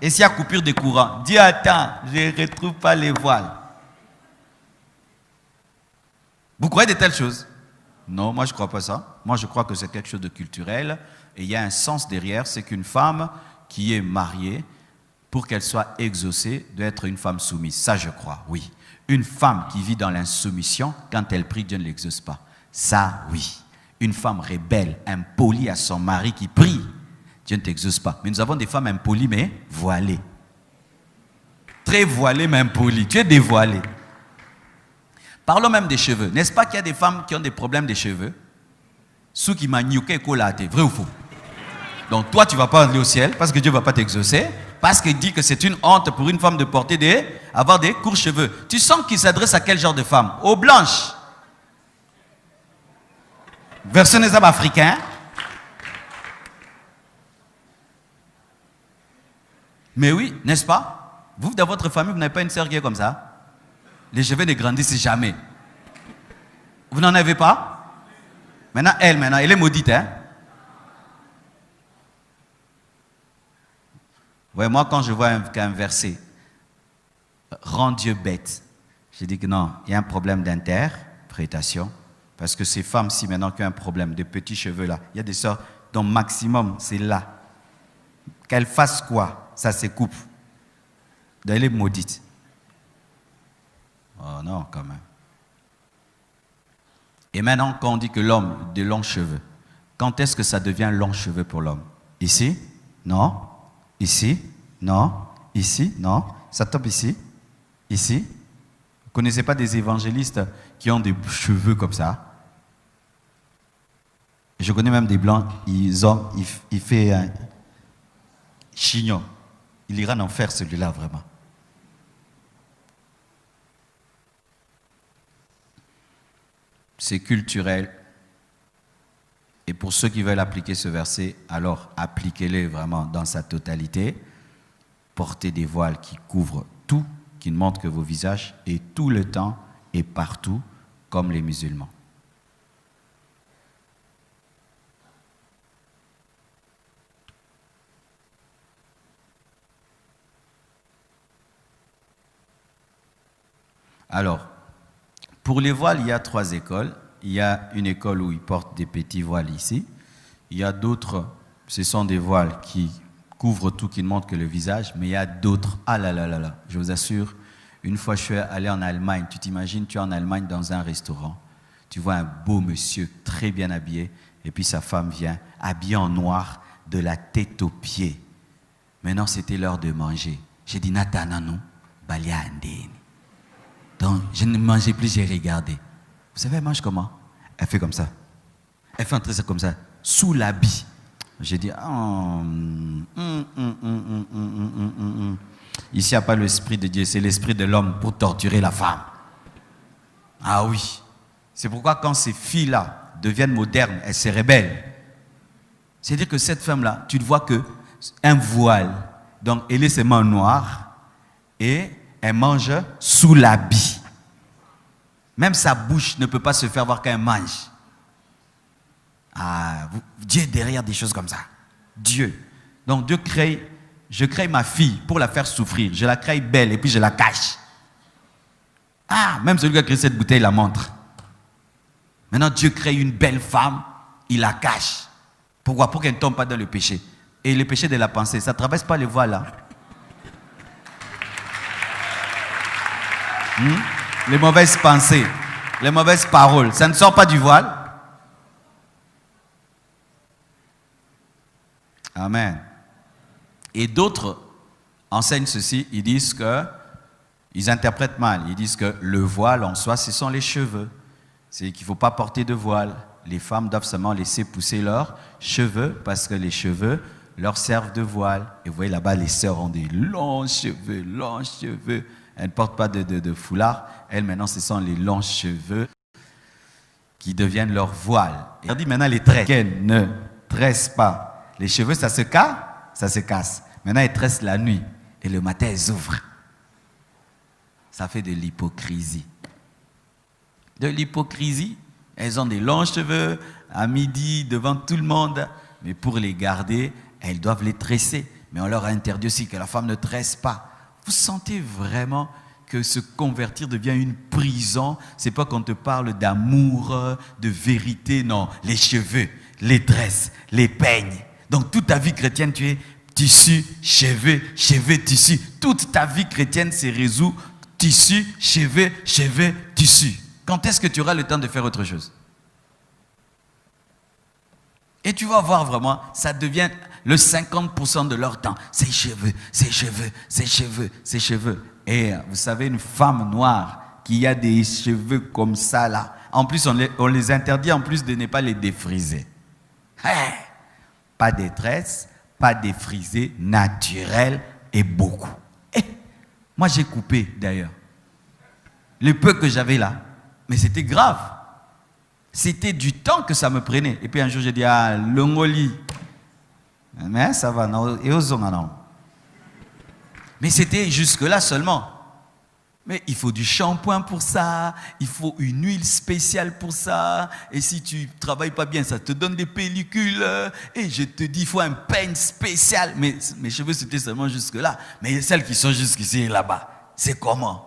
Et s'il y a coupure de courant, dis attends, je ne retrouve pas les voiles. Vous croyez de telles choses? Non, moi je ne crois pas ça. Moi je crois que c'est quelque chose de culturel. Et il y a un sens derrière, c'est qu'une femme qui est mariée, pour qu'elle soit exaucée, doit être une femme soumise. Ça je crois, oui. Une femme qui vit dans l'insoumission, quand elle prie, Dieu ne l'exauce pas. Ça, oui. Une femme rebelle, impolie à son mari qui prie, Dieu ne t'exauce pas. Mais nous avons des femmes impolies, mais voilées. Très voilées, mais impolies. Tu es dévoilé. Parlons même des cheveux. N'est-ce pas qu'il y a des femmes qui ont des problèmes de cheveux? Ceux qui manioquent et collent, vrai ou faux? Donc toi, tu ne vas pas aller au ciel parce que Dieu ne va pas t'exaucer. Parce qu'il dit que c'est une honte pour une femme de porter avoir des courts cheveux. Tu sens qu'il s'adresse à quel genre de femme? Aux blanches. Version des africains. Mais oui, n'est-ce pas? Vous, dans votre famille, vous n'avez pas une sœur qui est comme ça? Les cheveux ne grandissent jamais. Vous n'en avez pas? Maintenant, elle est maudite, hein? Ouais, moi, quand je vois un verset, rend Dieu bête, je dis que non, il y a un problème d'interprétation. Parce que ces femmes-ci, maintenant, qui ont un problème de petits cheveux là, il y a des sœurs dont maximum, c'est là. Qu'elles fassent quoi? Ça se coupe. Elle est maudite. Oh non, quand même. Et maintenant, quand on dit que l'homme a de longs cheveux, quand est-ce que ça devient long cheveux pour l'homme? Ici? Non. Ici? Non. Ici? Non. Ça tombe ici? Ici? Vous ne connaissez pas des évangélistes qui ont des cheveux comme ça? Je connais même des blancs, il fait un chignon. Il ira en enfer celui-là, vraiment. C'est culturel. Et pour ceux qui veulent appliquer ce verset, alors appliquez-le vraiment dans sa totalité. Portez des voiles qui couvrent tout, qui ne montrent que vos visages, et tout le temps et partout, comme les musulmans. Alors, pour les voiles, il y a 3 écoles. Il y a une école où ils portent des petits voiles ici. Il y a d'autres, ce sont des voiles qui couvrent tout, qui ne montrent que le visage. Mais il y a d'autres, ah là là là là, je vous assure, une fois je suis allé en Allemagne, tu t'imagines, tu es en Allemagne dans un restaurant, tu vois un beau monsieur très bien habillé, et puis sa femme vient, habillée en noir, de la tête aux pieds. Maintenant, c'était l'heure de manger. J'ai dit, Natanano, Balia Andeni. Donc, je ne mangeais plus, j'ai regardé. Vous savez, elle mange comment? Elle fait comme ça. Elle fait entrer ça comme ça, sous l'habit. J'ai dit, ici, il n'y a pas l'esprit de Dieu, c'est l'esprit de l'homme pour torturer la femme. Ah oui. C'est pourquoi quand ces filles-là deviennent modernes, elles se rebellent. C'est-à-dire que cette femme-là, tu ne vois qu'un voile. Donc, elle est seulement noire et elle mange sous l'habit. Même sa bouche ne peut pas se faire voir quand elle mange. Ah, Dieu est derrière des choses comme ça. Dieu. Donc Dieu crée, je crée ma fille pour la faire souffrir. Je la crée belle et puis je la cache. Ah, même celui qui a créé cette bouteille la montre. Maintenant Dieu crée une belle femme, il la cache. Pourquoi? Pour qu'elle ne tombe pas dans le péché. Et le péché de la pensée, ça ne traverse pas les voiles là. Les mauvaises pensées, les mauvaises paroles, ça ne sort pas du voile. Amen. Et d'autres enseignent ceci, ils disent que, ils interprètent mal, ils disent que le voile en soi, ce sont les cheveux. C'est qu'il ne faut pas porter de voile. Les femmes doivent seulement laisser pousser leurs cheveux parce que les cheveux leur servent de voile. Et vous voyez là-bas, les sœurs ont des longs cheveux, longs cheveux. Elles ne portent pas de foulard. Elles, maintenant, ce sont les longs cheveux qui deviennent leur voile. Et on dit maintenant, les tresses. Qu'elles ne tressent pas. Les cheveux, ça se casse, ça se casse. Maintenant, elles tressent la nuit. Et le matin, elles ouvrent. Ça fait de l'hypocrisie. De l'hypocrisie. Elles ont des longs cheveux à midi devant tout le monde. Mais pour les garder, elles doivent les tresser. Mais on leur a interdit aussi que la femme ne tresse pas. Vous sentez vraiment que se convertir devient une prison? C'est pas qu'on te parle d'amour, de vérité, non. Les cheveux, les tresses, les peignes. Donc toute ta vie chrétienne, tu es tissu, cheveux, cheveux, tissu. Toute ta vie chrétienne se résout tissu, cheveux, cheveux, tissu. Quand est-ce que tu auras le temps de faire autre chose? Et tu vas voir vraiment, ça devient le 50% de leur temps. Ses cheveux, ses cheveux, ses cheveux, ses cheveux. Et vous savez, une femme noire qui a des cheveux comme ça là, en plus on les interdit en plus de ne pas les défriser. Hey, pas de tresses, pas défrisé, naturel et beaucoup. Et moi j'ai coupé d'ailleurs. Le peu que j'avais là, mais c'était grave. C'était du temps que ça me prenait. Et puis un jour j'ai dit, ah, l'ongoli. Mais ça va, non, et aux non. Mais c'était jusque-là seulement. Mais il faut du shampoing pour ça, il faut une huile spéciale pour ça, et si tu ne travailles pas bien, ça te donne des pellicules, et je te dis, il faut un peigne spécial. Mais mes cheveux, c'était seulement jusque-là. Mais celles qui sont jusqu'ici et là-bas, c'est comment?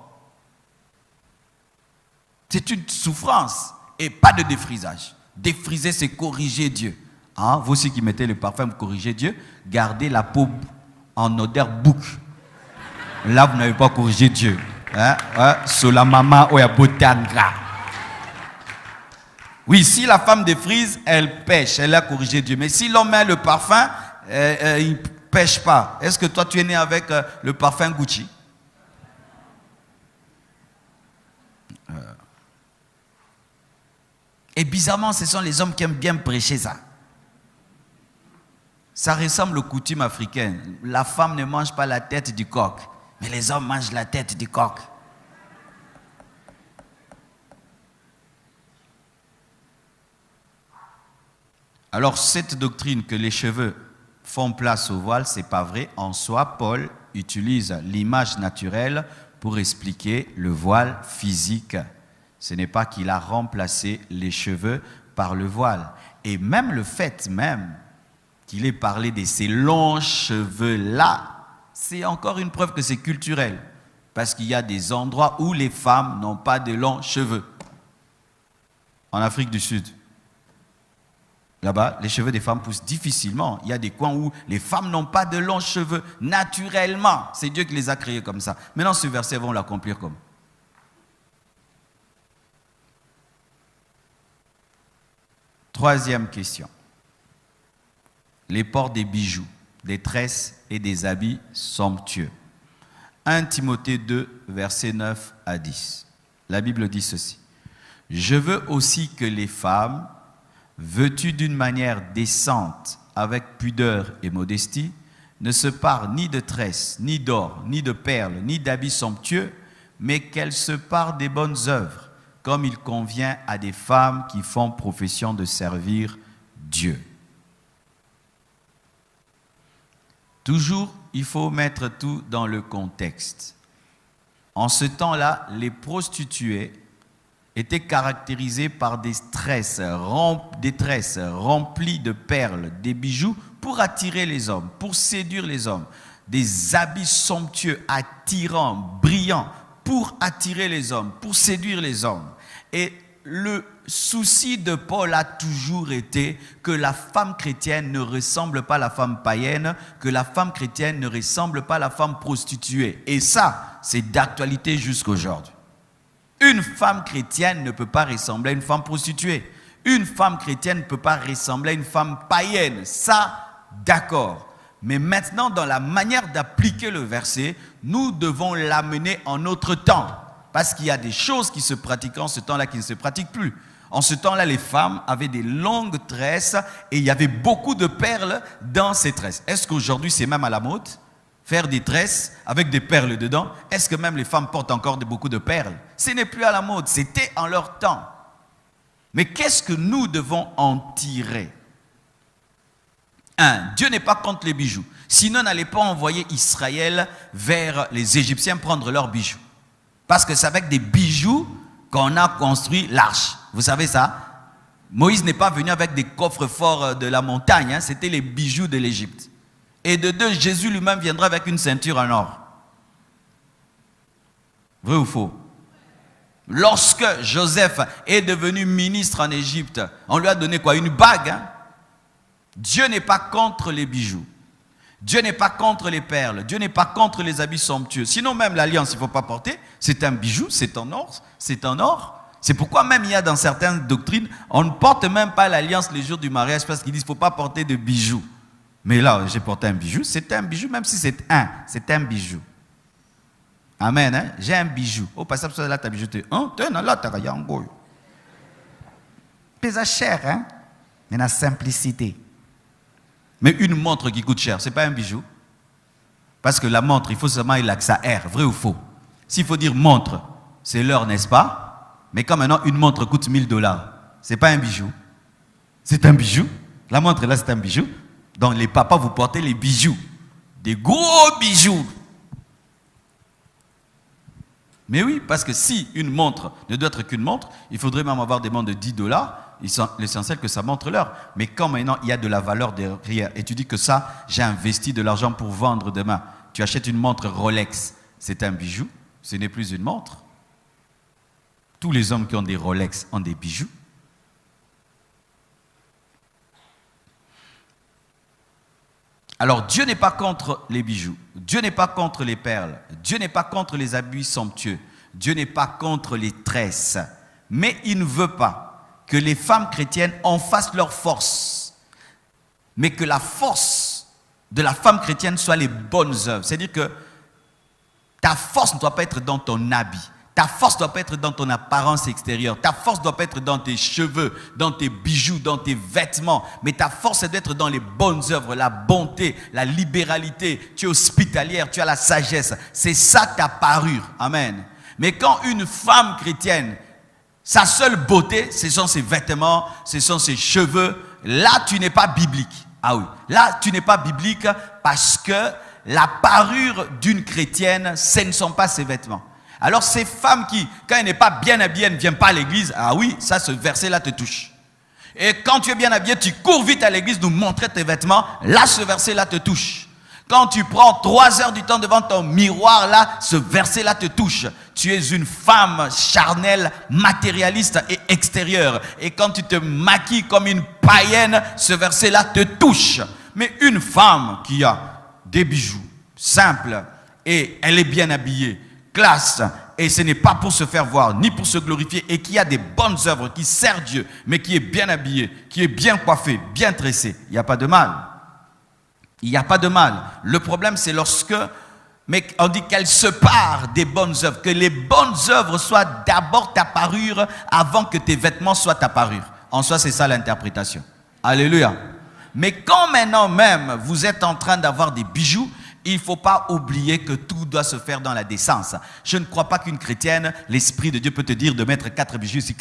C'est une souffrance, et pas de défrisage. Défriser, c'est corriger Dieu. Hein? Vous aussi qui mettez le parfum pour corriger Dieu, gardez la peau en odeur bouc. Là, vous n'avez pas corrigé Dieu. Hein? Sur la maman, il y a gras. Oui, si la femme défrise, elle pêche, elle a corrigé Dieu. Mais si l'homme met le parfum, il ne pêche pas. Est-ce que toi, tu es né avec le parfum Gucci? Et bizarrement, ce sont les hommes qui aiment bien prêcher ça. Ça ressemble aux coutumes africaines. La femme ne mange pas la tête du coq, mais les hommes mangent la tête du coq. Alors, cette doctrine que les cheveux font place au voile, ce n'est pas vrai. En soi, Paul utilise l'image naturelle pour expliquer le voile physique. Ce n'est pas qu'il a remplacé les cheveux par le voile. Et même le fait même qu'il ait parlé de ces longs cheveux-là, c'est encore une preuve que c'est culturel. Parce qu'il y a des endroits où les femmes n'ont pas de longs cheveux. En Afrique du Sud. Là-bas, les cheveux des femmes poussent difficilement. Il y a des coins où les femmes n'ont pas de longs cheveux naturellement. C'est Dieu qui les a créés comme ça. Maintenant, ce verset, vont l'accomplir comme. Troisième question. Les ports des bijoux, des tresses et des habits somptueux. 1 Timothée 2, versets 9 à 10. La Bible dit ceci. Je veux aussi que les femmes, vêtues d'une manière décente, avec pudeur et modestie, ne se parent ni de tresses, ni d'or, ni de perles, ni d'habits somptueux, mais qu'elles se parent des bonnes œuvres, comme il convient à des femmes qui font profession de servir Dieu. Toujours, il faut mettre tout dans le contexte. En ce temps-là, les prostituées étaient caractérisées par des tresses remplies de perles, des bijoux pour attirer les hommes, pour séduire les hommes, des habits somptueux, attirants, brillants, pour attirer les hommes, pour séduire les hommes. Et le souci de Paul a toujours été que la femme chrétienne ne ressemble pas à la femme païenne, que la femme chrétienne ne ressemble pas à la femme prostituée. Et ça, c'est d'actualité jusqu'aujourd'hui. Une femme chrétienne ne peut pas ressembler à une femme prostituée. Une femme chrétienne ne peut pas ressembler à une femme païenne. Ça, d'accord. Mais maintenant, dans la manière d'appliquer le verset, nous devons l'amener en notre temps. Parce qu'il y a des choses qui se pratiquent en ce temps-là qui ne se pratiquent plus. En ce temps-là, les femmes avaient des longues tresses et il y avait beaucoup de perles dans ces tresses. Est-ce qu'aujourd'hui, c'est même à la mode? Faire des tresses avec des perles dedans? Est-ce que même les femmes portent encore beaucoup de perles? Ce n'est plus à la mode, c'était en leur temps. Mais qu'est-ce que nous devons en tirer? Dieu n'est pas contre les bijoux. Sinon, n'allez pas envoyer Israël vers les Égyptiens prendre leurs bijoux. Parce que c'est avec des bijoux qu'on a construit l'arche. Vous savez ça? Moïse n'est pas venu avec des coffres forts de la montagne. C'était les bijoux de l'Égypte. Et de deux, Jésus lui-même viendra avec une ceinture en or. Vrai ou faux? Lorsque Joseph est devenu ministre en Égypte, on lui a donné quoi? Une bague. Dieu n'est pas contre les bijoux. Dieu n'est pas contre les perles. Dieu n'est pas contre les habits somptueux. Sinon même l'alliance, il ne faut pas porter. C'est un bijou, c'est en or. C'est en or. C'est pourquoi même il y a dans certaines doctrines, on ne porte même pas l'alliance les jours du mariage parce qu'ils disent qu'il ne faut pas porter de bijoux. Mais là, j'ai porté un bijou. C'est un bijou, même si c'est un bijou. Amen. Hein? J'ai un bijou. Oh, pas ça, là, tu as bijou. Là, tu as un goy. Pesa cher, hein? Mais la simplicité. Mais une montre qui coûte cher, ce n'est pas un bijou. Parce que la montre, il faut seulement que ça aère, vrai ou faux? S'il faut dire montre, c'est l'heure, n'est-ce pas? Mais quand maintenant une montre coûte $1000, ce n'est pas un bijou. C'est un bijou. La montre là, c'est un bijou. Donc les papas, vous portez les bijoux. Des gros bijoux. Mais oui, parce que si une montre ne doit être qu'une montre, il faudrait même avoir des montres de $10. L'essentiel que ça montre l'heure. Mais quand maintenant il y a de la valeur derrière et tu dis que ça, j'ai investi de l'argent pour vendre demain. Tu achètes une montre Rolex, c'est un bijou, ce n'est plus une montre. Tous les hommes qui ont des Rolex ont des bijoux. Alors Dieu n'est pas contre les bijoux, Dieu n'est pas contre les perles, Dieu n'est pas contre les habits somptueux, Dieu n'est pas contre les tresses, mais il ne veut pas que les femmes chrétiennes en fassent leur force, mais que la force de la femme chrétienne soit les bonnes œuvres. C'est-à-dire que ta force ne doit pas être dans ton habit, ta force ne doit pas être dans ton apparence extérieure, ta force ne doit pas être dans tes cheveux, dans tes bijoux, dans tes vêtements, mais ta force doit être dans les bonnes œuvres, la bonté, la libéralité. Tu es hospitalière, tu as la sagesse. C'est ça ta parure. Amen. Mais quand une femme chrétienne, sa seule beauté, ce sont ses vêtements, ce sont ses cheveux. Là, tu n'es pas biblique. Ah oui, là, tu n'es pas biblique parce que la parure d'une chrétienne, ce ne sont pas ses vêtements. Alors, ces femmes qui, quand elle n'est pas bien habillée, elle ne vient pas à l'église. Ah oui, ça, ce verset-là te touche. Et quand tu es bien habillé, tu cours vite à l'église nous montrer tes vêtements. Là, ce verset-là te touche. Quand tu prends 3 heures du temps devant ton miroir, là, ce verset-là te touche. Tu es une femme charnelle, matérialiste et extérieure. Et quand tu te maquilles comme une païenne, ce verset-là te touche. Mais une femme qui a des bijoux simples et elle est bien habillée, classe, et ce n'est pas pour se faire voir, ni pour se glorifier, et qui a des bonnes œuvres, qui sert Dieu, mais qui est bien habillée, qui est bien coiffée, bien tressée, il n'y a pas de mal. Il n'y a pas de mal. Le problème, c'est lorsque, mais on dit qu'elle se part des bonnes œuvres, que les bonnes œuvres soient d'abord ta parure avant que tes vêtements soient ta parure. En soi, c'est ça l'interprétation. Alléluia. Mais quand maintenant même vous êtes en train d'avoir des bijoux, il ne faut pas oublier que tout doit se faire dans la décence. Je ne crois pas qu'une chrétienne, l'Esprit de Dieu peut te dire de mettre 4 bijoux ici.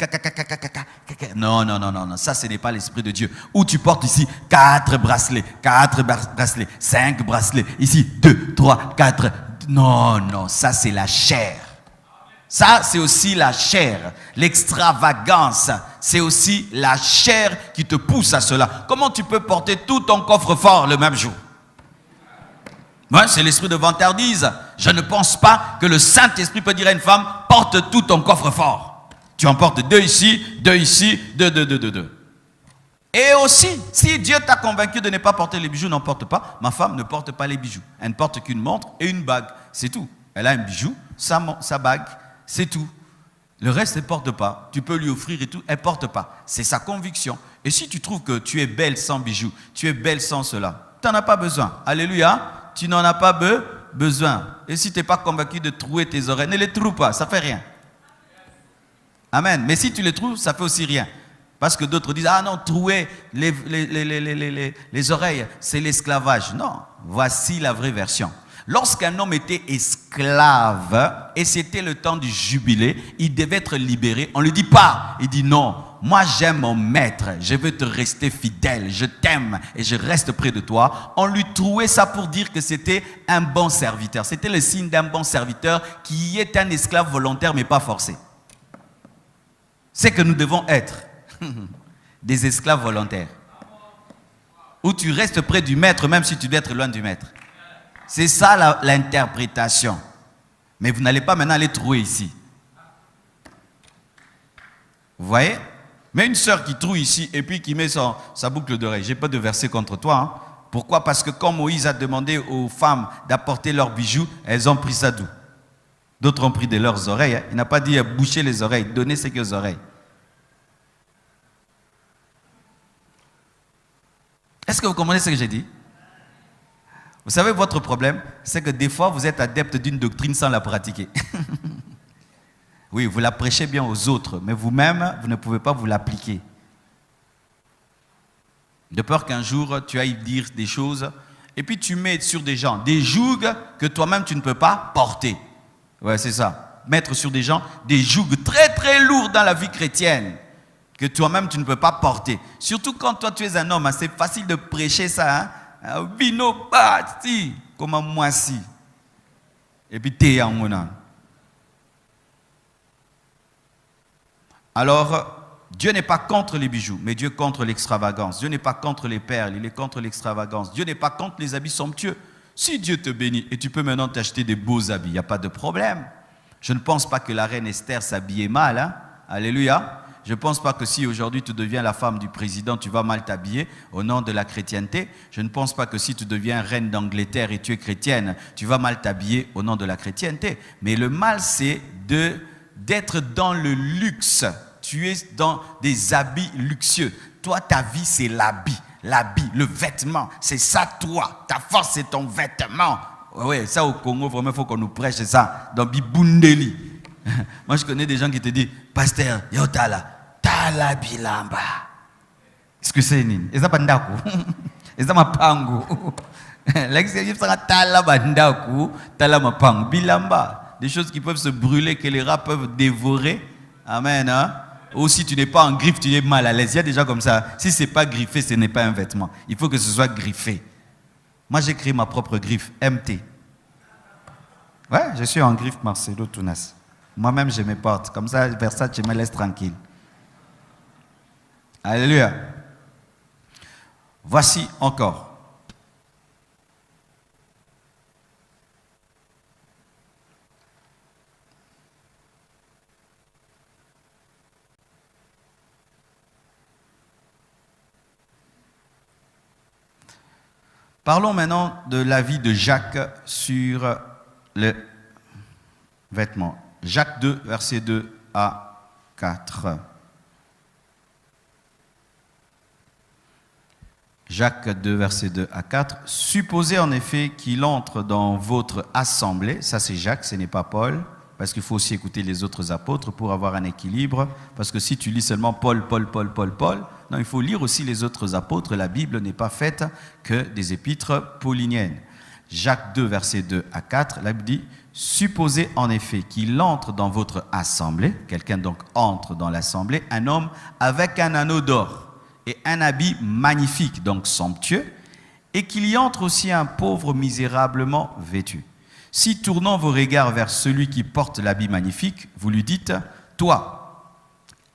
Non, non, non, non, non, ça ce n'est pas l'Esprit de Dieu. Ou tu portes ici 4 bracelets, 5 bracelets, ici 2, 3, 4. Non, non, ça c'est la chair. Ça c'est aussi la chair. L'extravagance, c'est aussi la chair qui te pousse à cela. Comment tu peux porter tout ton coffre-fort le même jour? Ouais, c'est l'esprit de vantardise. Je ne pense pas que le Saint-Esprit peut dire à une femme, porte tout ton coffre-fort. Tu en portes 2 ici, 2 ici, 2. Et aussi, si Dieu t'a convaincu de ne pas porter les bijoux, n'en porte pas. Ma femme ne porte pas les bijoux. Elle ne porte qu'une montre et une bague. C'est tout. Elle a un bijou, sa bague, c'est tout. Le reste, elle ne porte pas. Tu peux lui offrir et tout, elle ne porte pas. C'est sa conviction. Et si tu trouves que tu es belle sans bijoux, tu es belle sans cela, tu n'en as pas besoin. Alléluia. Tu n'en as pas besoin. Et si tu n'es pas convaincu de trouer tes oreilles, ne les trouve pas, ça ne fait rien. Amen. Mais si tu les trouves, ça fait aussi rien. Parce que d'autres disent, ah non, trouer les oreilles, c'est l'esclavage. Non, voici la vraie version. Lorsqu'un homme était esclave, et c'était le temps du jubilé, il devait être libéré. On ne lui dit pas, il dit non, moi j'aime mon maître, je veux te rester fidèle, je t'aime et je reste près de toi. On lui trouvait ça pour dire que c'était un bon serviteur. C'était le signe d'un bon serviteur qui est un esclave volontaire mais pas forcé. C'est que nous devons être des esclaves volontaires. Où tu restes près du maître même si tu dois être loin du maître. C'est ça l'interprétation. Mais vous n'allez pas maintenant les trouver ici. Vous voyez? Mais une sœur qui trouve ici et puis qui met sa boucle d'oreille. Je n'ai pas de verset contre toi. Hein. Pourquoi? Parce que quand Moïse a demandé aux femmes d'apporter leurs bijoux, elles ont pris ça d'où? D'autres ont pris de leurs oreilles. Hein. Il n'a pas dit boucher les oreilles, donner ce aux oreilles. Est-ce que vous comprenez ce que j'ai dit? Vous savez, votre problème, c'est que des fois, vous êtes adepte d'une doctrine sans la pratiquer. Oui, vous la prêchez bien aux autres, mais vous-même, vous ne pouvez pas vous l'appliquer. De peur qu'un jour, tu ailles dire des choses, et puis tu mets sur des gens des jougs que toi-même, tu ne peux pas porter. Ouais, c'est ça. Mettre sur des gens des jougs très, très lourds dans la vie chrétienne, que toi-même, tu ne peux pas porter. Surtout quand toi, tu es un homme, hein, c'est facile de prêcher ça, hein. Vino, bati, comme moi si. Et puis, t'es en monant. Alors, Dieu n'est pas contre les bijoux, mais Dieu est contre l'extravagance. Dieu n'est pas contre les perles, il est contre l'extravagance. Dieu n'est pas contre les habits somptueux. Si Dieu te bénit et tu peux maintenant t'acheter des beaux habits, il n'y a pas de problème. Je ne pense pas que la reine Esther s'habillait mal. Hein? Alléluia. Je ne pense pas que si aujourd'hui tu deviens la femme du président, tu vas mal t'habiller au nom de la chrétienté. Je ne pense pas que si tu deviens reine d'Angleterre et tu es chrétienne, tu vas mal t'habiller au nom de la chrétienté. Mais le mal, c'est d'être dans le luxe. Tu es dans des habits luxueux. Toi, ta vie, c'est l'habit, le vêtement. C'est ça, toi. Ta force, c'est ton vêtement. Oui, ça au Congo, vraiment, il faut qu'on nous prêche ça. Dans Bibundeli. Moi, je connais des gens qui te disent, pasteur, yotala, tala bilamba. Est-ce que c'est nini? Est-ce que c'est bandaku? Est-ce que c'est mapangu? L'exercice sera tala bandaku, tala mapangu, bilamba. Des choses qui peuvent se brûler, que les rats peuvent dévorer. Amen. Hein? Ou si tu n'es pas en griffe, tu es mal à l'aise. Il y a des gens comme ça. Si ce n'est pas griffé, ce n'est pas un vêtement. Il faut que ce soit griffé. Moi, j'ai créé ma propre griffe, MT. Ouais, je suis en griffe Marcelo Tounas. Moi-même, je me porte. Comme ça, Versace me laisse tranquille. Alléluia. Voici encore. Parlons maintenant de l'avis de Jacques sur le vêtement. Jacques 2, versets 2 à 4. Jacques 2, versets 2 à 4. Supposez en effet qu'il entre dans votre assemblée. Ça, c'est Jacques, ce n'est pas Paul. Parce qu'il faut aussi écouter les autres apôtres pour avoir un équilibre. Parce que si tu lis seulement Paul, non, il faut lire aussi les autres apôtres. La Bible n'est pas faite que des épîtres pauliniennes. Jacques 2, versets 2 à 4, la Bible dit « Supposez en effet qu'il entre dans votre assemblée, quelqu'un donc entre dans l'assemblée, un homme avec un anneau d'or et un habit magnifique, donc somptueux, et qu'il y entre aussi un pauvre misérablement vêtu. Si tournant vos regards vers celui qui porte l'habit magnifique, vous lui dites « Toi,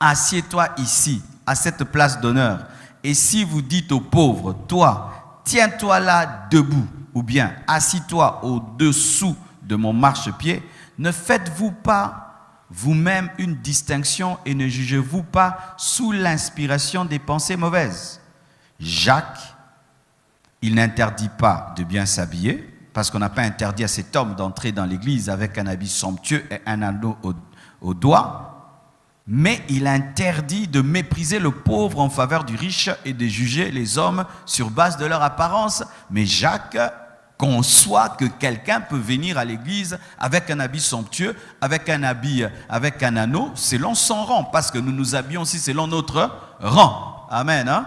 assieds-toi ici, à cette place d'honneur. » Et si vous dites au pauvre « Toi, tiens-toi là debout, ou bien assis-toi au-dessous de mon marchepied, ne faites-vous pas vous-même une distinction et ne jugez-vous pas sous l'inspiration des pensées mauvaises. » Jacques, il n'interdit pas de bien s'habiller, parce qu'on n'a pas interdit à cet homme d'entrer dans l'église avec un habit somptueux et un anneau au doigt, mais il interdit de mépriser le pauvre en faveur du riche et de juger les hommes sur base de leur apparence. Mais Jacques conçoit que quelqu'un peut venir à l'église avec un habit somptueux, avec un habit, avec un anneau, selon son rang, parce que nous nous habillons aussi selon notre rang. Amen. Hein?